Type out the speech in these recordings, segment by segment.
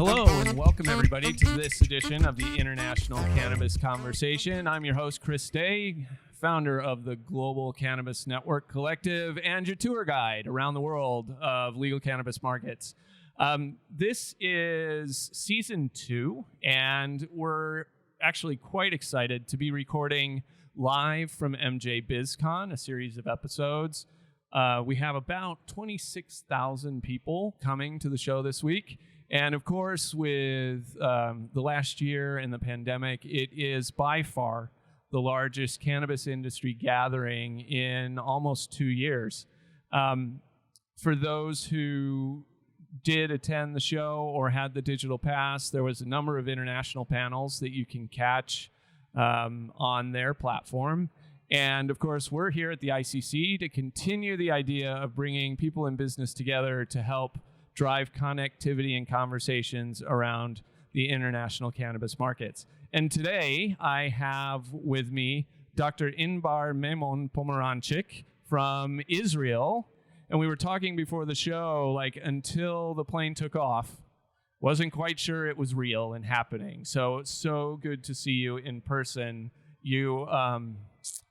Hello and welcome everybody to this edition of the International Cannabis Conversation. I'm your host, Chris Day, founder of the Global Cannabis Network Collective and your tour guide around the world of legal cannabis markets. This is season 2, and we're actually quite excited to be recording live from MJBizCon, a series of episodes. We have about 26,000 people coming to the show this week. And of course, with the last year and the pandemic, it is by far the largest cannabis industry gathering in almost 2 years. For those who did attend the show or had the digital pass, there was a number of international panels that you can catch on their platform. And of course, we're here at the ICC to continue the idea of bringing people in business together to help drive connectivity and conversations around the international cannabis markets. And today I have with me Dr. Inbar Maymon-Pomeranchik from Israel. And we were talking before the show, until the plane took off, wasn't quite sure it was real and happening. So it's so good to see you in person.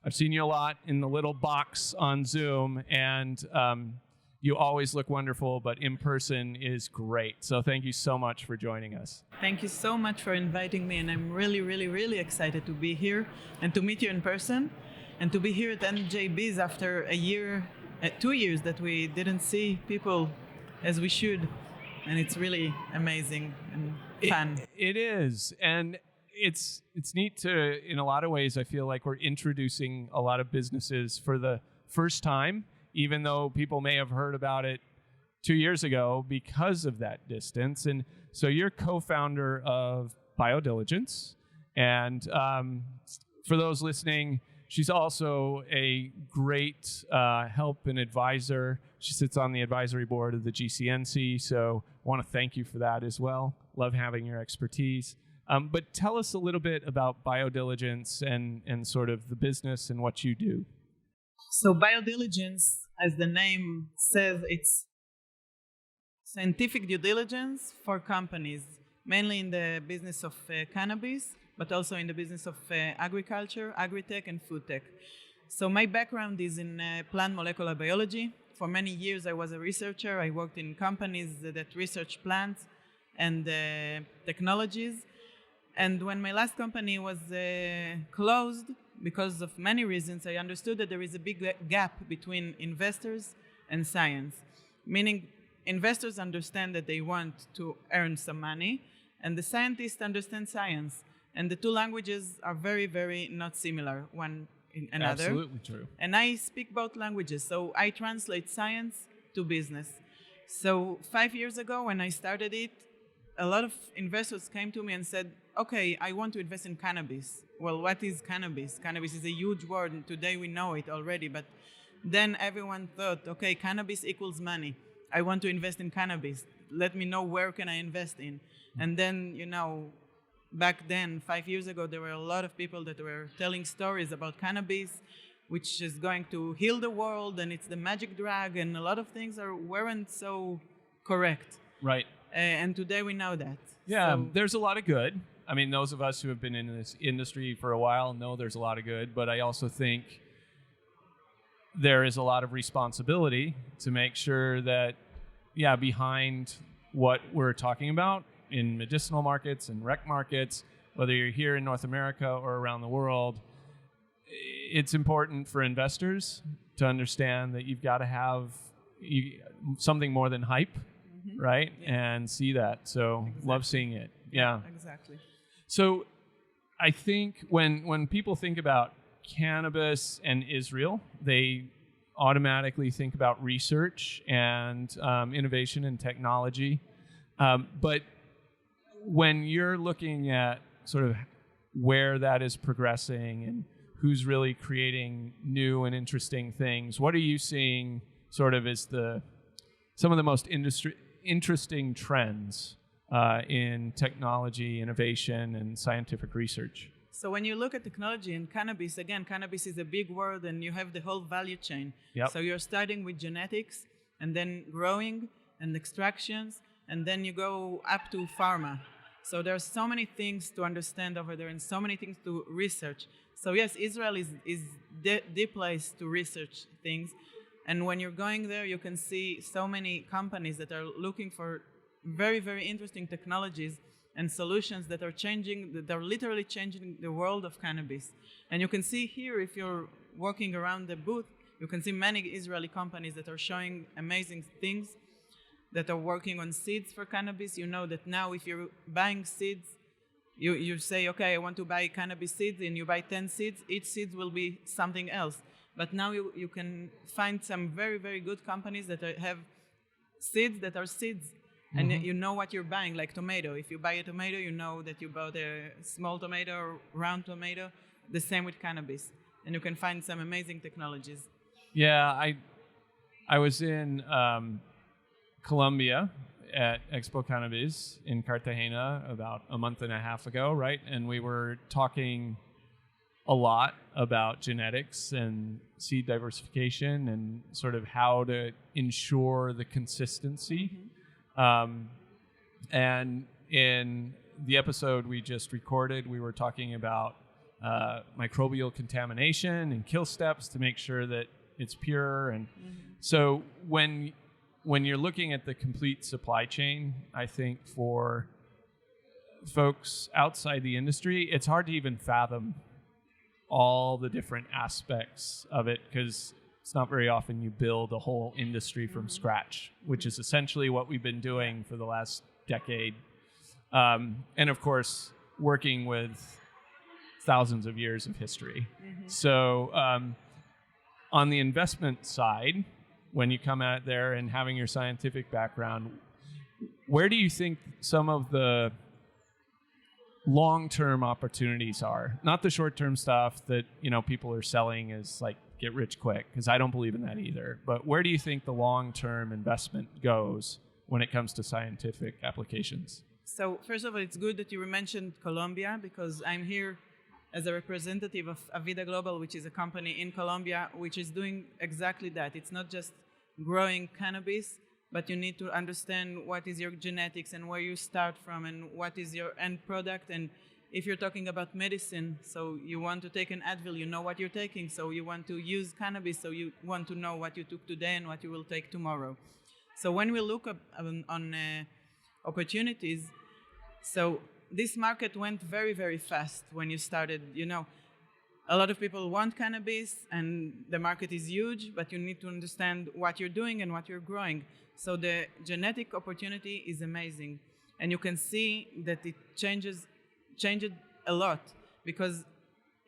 I've seen you a lot in the little box on Zoom, and you always look wonderful, but in person is great. So thank you so much for joining us. Thank you so much for inviting me, and I'm really, really, really excited to be here and to meet you in person and to be here at MJBiz after 2 years that we didn't see people as we should. And it's really amazing and fun. It is. And it's neat to, in a lot of ways, I feel like we're introducing a lot of businesses for the first time, even though people may have heard about it 2 years ago because of that distance. And so you're co-founder of Biodiligence. And for those listening, she's also a great help and advisor. She sits on the advisory board of the GCNC. So I want to thank you for that as well. Love having your expertise. But tell us a little bit about Biodiligence and sort of the business and what you do. So Biodiligence, as the name says, it's scientific due diligence for companies, mainly in the business of cannabis, but also in the business of agriculture, agri-tech, and food tech. So my background is in plant molecular biology. For many years, I was a researcher. I worked in companies that research plants and technologies. And when my last company was closed, because of many reasons, I understood that there is a big gap between investors and science, meaning investors understand that they want to earn some money, and the scientists understand science. And the two languages are very, very not similar one in another. Absolutely true. And I speak both languages, so I translate science to business. So 5 years ago, when I started it, a lot of investors came to me and said, okay, I want to invest in cannabis. Well, what is cannabis? Cannabis is a huge word, and today we know it already. But then everyone thought, okay, cannabis equals money. I want to invest in cannabis. Let me know where can I invest in. And then, back then, 5 years ago, there were a lot of people that were telling stories about cannabis, which is going to heal the world, and it's the magic drug, and a lot of things weren't so correct. Right. And today we know that. Yeah, there's a lot of good. I mean, those of us who have been in this industry for a while know there's a lot of good, but I also think there is a lot of responsibility to make sure that, behind what we're talking about in medicinal markets and rec markets, whether you're here in North America or around the world, it's important for investors to understand that you've got to have something more than hype, right? Yeah. And see that. So love seeing it. Yeah. Exactly. So I think when people think about cannabis and Israel, they automatically think about research and innovation and technology. But when you're looking at sort of where that is progressing and who's really creating new and interesting things, what are you seeing sort of as some of the most interesting trends in technology, innovation, and scientific research? So when you look at technology and cannabis, again, cannabis is a big word, and you have the whole value chain. Yep. So you're starting with genetics and then growing and extractions and then you go up to pharma. So there's so many things to understand over there and so many things to research. So yes, Israel is the place to research things. And when you're going there, you can see so many companies that are looking for very, very interesting technologies and solutions that are literally changing the world of cannabis. And you can see here, if you're walking around the booth, you can see many Israeli companies that are showing amazing things, that are working on seeds for cannabis. You know that now if you're buying seeds, you say, okay, I want to buy cannabis seeds, and you buy 10 seeds, each seed will be something else. But now you can find some very, very good companies that have seeds that are seeds. And you know what you're buying, like tomato. If you buy a tomato, you know that you bought a small tomato or round tomato. The same with cannabis. And you can find some amazing technologies. Yeah, I was in Colombia at Expo Cannabis in Cartagena about a month and a half ago, right? And we were talking a lot about genetics and seed diversification and sort of how to ensure the consistency. And in the episode we just recorded, we were talking about microbial contamination and kill steps to make sure that it's pure. And so when you're looking at the complete supply chain, I think for folks outside the industry, it's hard to even fathom all the different aspects of it, because it's not very often you build a whole industry from scratch, which is essentially what we've been doing for the last decade. And of course, working with thousands of years of history. So on the investment side, when you come out there and having your scientific background, where do you think some of the long-term opportunities are? Not the short-term stuff that, people are selling as like get rich quick, because I don't believe in that either. But where do you think the long-term investment goes when it comes to scientific applications? So first of all, it's good that you mentioned Colombia, because I'm here as a representative of Avida Global, which is a company in Colombia, which is doing exactly that. It's not just growing cannabis, but you need to understand what is your genetics and where you start from and what is your end product. And if you're talking about medicine, so you want to take an Advil, you know what you're taking. So you want to use cannabis, so you want to know what you took today and what you will take tomorrow. So when we look on opportunities, so this market went very, very fast when you started. A lot of people want cannabis and the market is huge, but you need to understand what you're doing and what you're growing. So the genetic opportunity is amazing. And you can see that it changed a lot, because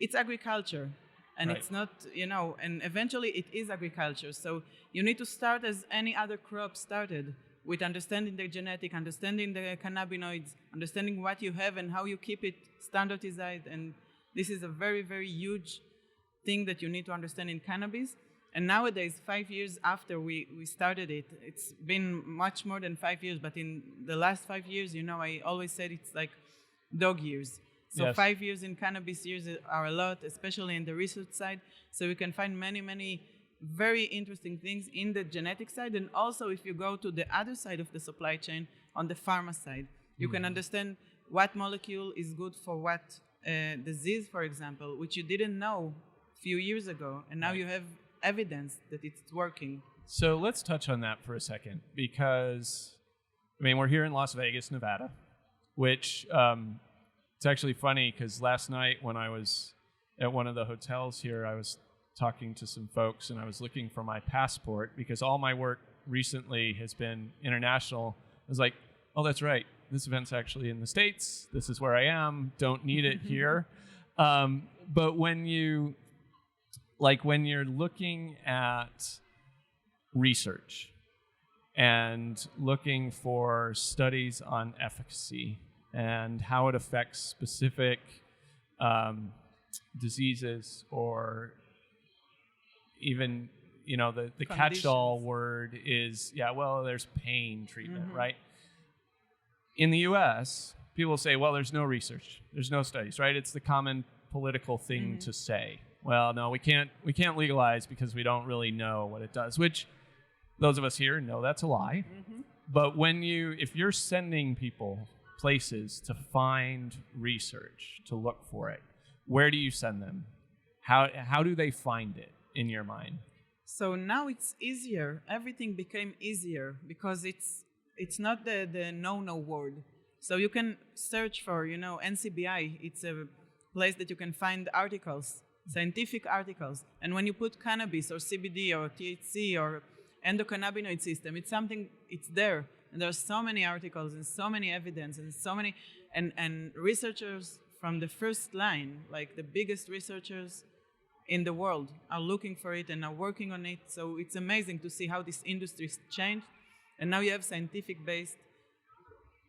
it's agriculture. And right. It's not, and eventually it is agriculture. So you need to start as any other crop started, with understanding the genetic, understanding the cannabinoids, understanding what you have and how you keep it standardized. And this is a very, very huge thing that you need to understand in cannabis. And nowadays, 5 years after we started it, it's been much more than 5 years, but in the last 5 years, I always said it's like dog years. So yes. 5 years in cannabis years are a lot, especially in the research side. So you can find many, many very interesting things in the genetic side. And also, if you go to the other side of the supply chain, on the pharma side, you can understand what molecule is good for what disease, for example, which you didn't know a few years ago. And now right. you have evidence that it's working. So let's touch on that for a second, because, we're here in Las Vegas, Nevada, which it's actually funny, because last night when I was at one of the hotels here, I was talking to some folks and I was looking for my passport, because all my work recently has been international. I was like, oh, that's right. This event's actually in the States. This is where I am. Don't need it here. But when you're looking at research and looking for studies on efficacy and how it affects specific diseases, or even, the catch-all word is, there's pain treatment, right? In the U.S., people say, well, there's no research, there's no studies, right? It's the common political thing to say. Well, no, we can't legalize because we don't really know what it does, which those of us here know that's a lie. But if you're sending people places to find research, to look for it, where do you send them? How do they find it in your mind? So now it's easier. Everything became easier because it's not the no word. So you can search for, NCBI. It's a place that you can find articles, scientific articles. And when you put cannabis or CBD or THC or endocannabinoid system, it's there. And there's so many articles and so many evidence and so many, and researchers from the first line, like the biggest researchers in the world, are looking for it and are working on it. So it's amazing to see how this industry's changed. And now you have scientific-based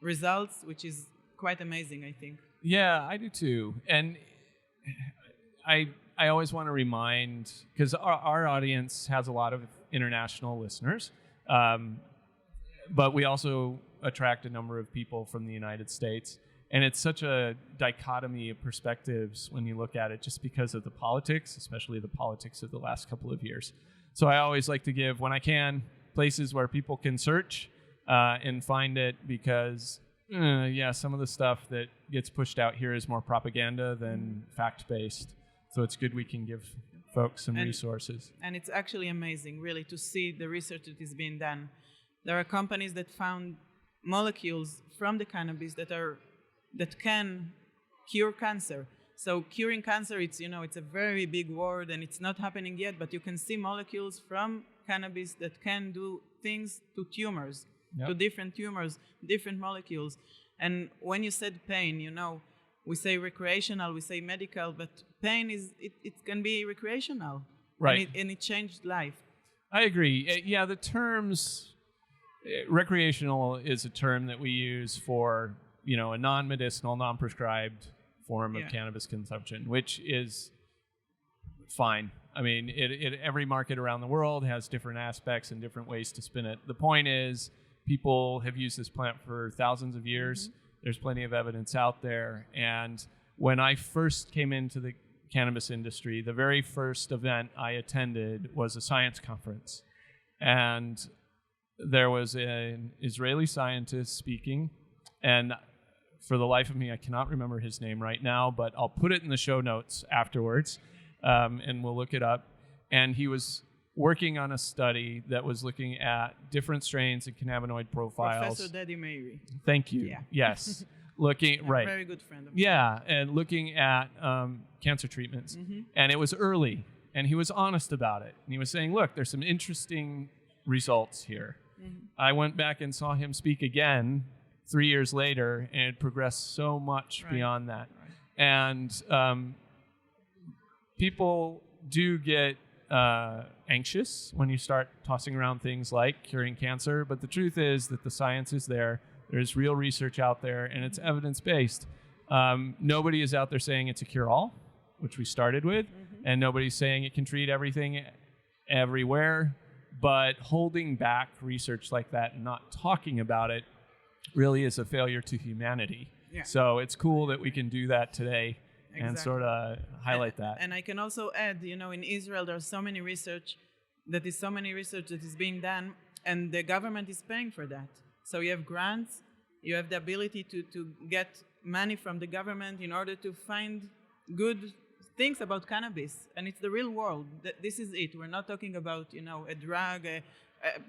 results, which is quite amazing, I think. Yeah, I do too. And I always want to remind, because our audience has a lot of international listeners, but we also attract a number of people from the United States. And it's such a dichotomy of perspectives when you look at it, just because of the politics, especially the politics of the last couple of years. So I always like to give, when I can, places where people can search and find it, because some of the stuff that gets pushed out here is more propaganda than fact-based. So it's good we can give folks some resources. And it's actually amazing, really, to see the research that is being done. There are companies that found molecules from the cannabis that can cure cancer. So curing cancer, it's a very big word, and it's not happening yet, but you can see molecules from cannabis that can do things to tumors, to different tumors, different molecules. And when you said pain, we say recreational, we say medical, but pain it can be recreational. Right. And it changed life. I agree. Yeah, the terms, recreational is a term that we use for, a non-medicinal, non-prescribed form of cannabis consumption, which is fine. I mean, every market around the world has different aspects and different ways to spin it. The point is, people have used this plant for thousands of years. Mm-hmm. There's plenty of evidence out there. And when I first came into the cannabis industry, the very first event I attended was a science conference. And there was an Israeli scientist speaking, and for the life of me, I cannot remember his name right now, but I'll put it in the show notes afterwards, and we'll look it up. And he was working on a study that was looking at different strains of cannabinoid profiles. Professor Daddy Mary. Thank you. Yeah. Yes. Looking right. Very good friend of mine. Yeah, and looking at cancer treatments. Mm-hmm. And it was early, and he was honest about it. And he was saying, look, there's some interesting results here. Mm-hmm. I went back and saw him speak again 3 years later, and it progressed so much beyond that. Right. And people do get anxious when you start tossing around things like curing cancer, but the truth is that the science is there. There's real research out there, and it's evidence-based. Nobody is out there saying it's a cure-all, which we started with, and nobody's saying it can treat everything everywhere, but holding back research like that and not talking about it really is a failure to humanity. Yeah. So it's cool that we can do that today. Exactly. And sort of highlight that. And I can also add, in Israel, there's so many research that is being done, and the government is paying for that. So you have grants, you have the ability to get money from the government in order to find good things about cannabis. And it's the real world. This is it. We're not talking about, a drug,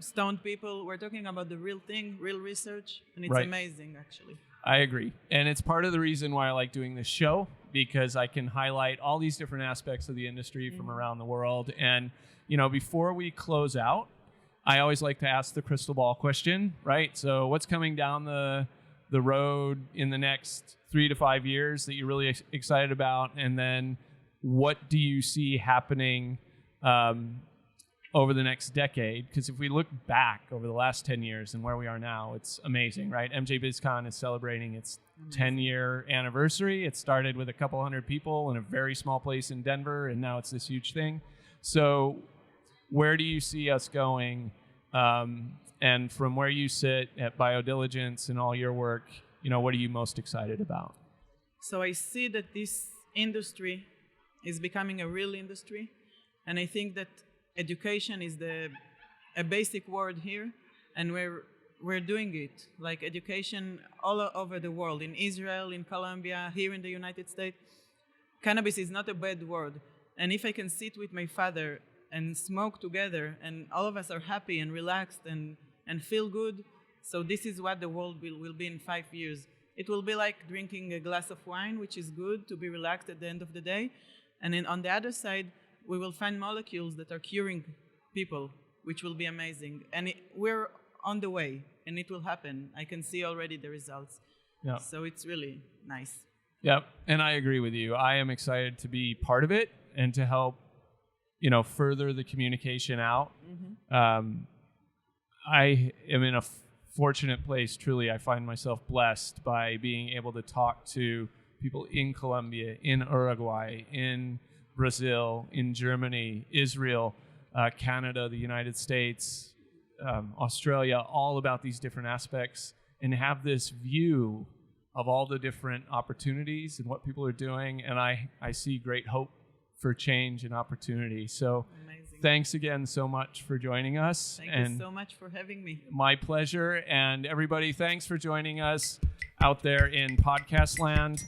stoned people. We're talking about the real thing, real research, and it's amazing, actually. I agree. And it's part of the reason why I like doing this show, because I can highlight all these different aspects of the industry from around the world. And, before we close out, I always like to ask the crystal ball question, right? So what's coming down the road in the next 3 to 5 years that you're really excited about? And then what do you see happening over the next decade? Because if we look back over the last 10 years and where we are now, it's amazing, right? MJBizCon is celebrating its 10-year anniversary. It started with a couple hundred people in a very small place in Denver, and now it's this huge thing. So where do you see us going? And from where you sit at BioDiligence and all your work, what are you most excited about? So I see that this industry is becoming a real industry, and I think that education is a basic word here, and we're we're doing it, like education all over the world, in Israel, in Colombia, here in the United States. Cannabis is not a bad word. And if I can sit with my father and smoke together, and all of us are happy and relaxed and feel good, so this is what the world will be in 5 years. It will be like drinking a glass of wine, which is good to be relaxed at the end of the day. And then on the other side, we will find molecules that are curing people, which will be amazing. And we're on the way, and it will happen. I can see already the results. Yeah. So it's really nice. Yep, and I agree with you. I am excited to be part of it and to help, further the communication out. I am in a fortunate place, truly. I find myself blessed by being able to talk to people in Colombia, in Uruguay, in Brazil, in Germany, Israel, Canada, the United States, Australia, all about these different aspects, and have this view of all the different opportunities and what people are doing. And I see great hope for change and opportunity. So Amazing. Thanks again so much for joining us. Thank you so much for having me. My pleasure. And everybody, thanks for joining us out there in podcast land.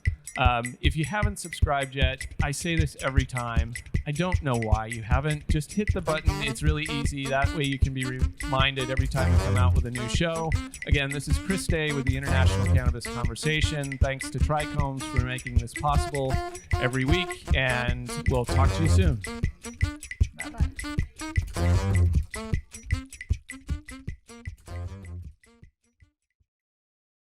If you haven't subscribed yet, I say this every time. I don't know why you haven't. Just hit the button. It's really easy. That way you can be reminded every time we come out with a new show. Again, this is Chris Day with the International Cannabis Conversation. Thanks to TRICHOMES for making this possible every week, and we'll talk to you soon.